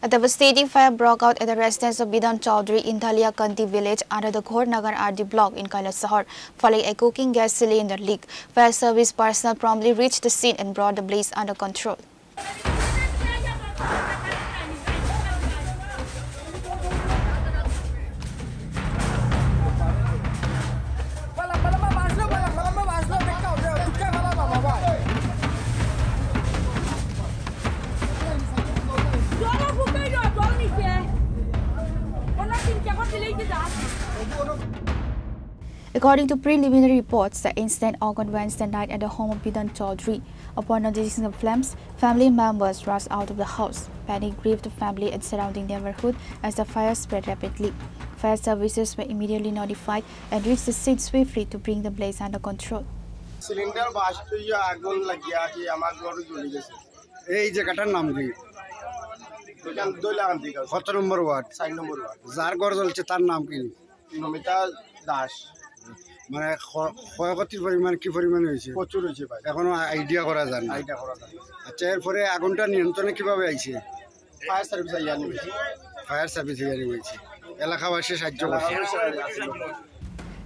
A devastating fire broke out at the residence of Bidhan Chowdhury in Dhaliakandi village under the Gournagar RD block in Kailashahar, following a cooking gas cylinder leak. Fire service personnel promptly reached the scene and brought the blaze under control. According to preliminary reports, the incident occurred Wednesday night at the home of Bidhan Chowdhury. Upon noticing the flames, family members rushed out of the house. Panic gripped the family and surrounding neighborhood as the fire spread rapidly. Fire services were immediately notified and reached the scene swiftly to bring the blaze under control. Cylinder blast हुई आगोन लग गया कि हमारे घर जल गए এই জায়গাটার নাম কি দুকান দইলাকান্দি কত নম্বর ওয়ার্ড 4 নম্বর ওয়ার্ড যার ঘর জ্বলছে তার নাম কি নমিতা দাস মানে ক্ষয়ক্ষতির পরিমাণ কি পরিমাণ হয়েছে প্রচুর হয়েছে ভাই এখনো আইডিয়া করা যায় না আচ্ছা এরপরে আগুনটা নিয়ন্ত্রণে কিভাবে আইছে ফায়ার সার্ভিস আইয়া নিয়েছে ফায়ার সার্ভিস এখানে হয়েছে এলাকাবাসী সাহায্য করছে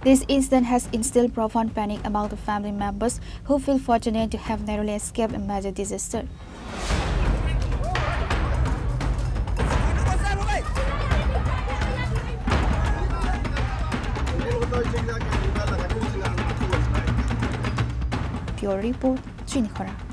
This incident has instilled profound panic among the family members who feel fortunate to have narrowly escaped a major disaster. Pure report, Chini Khorang.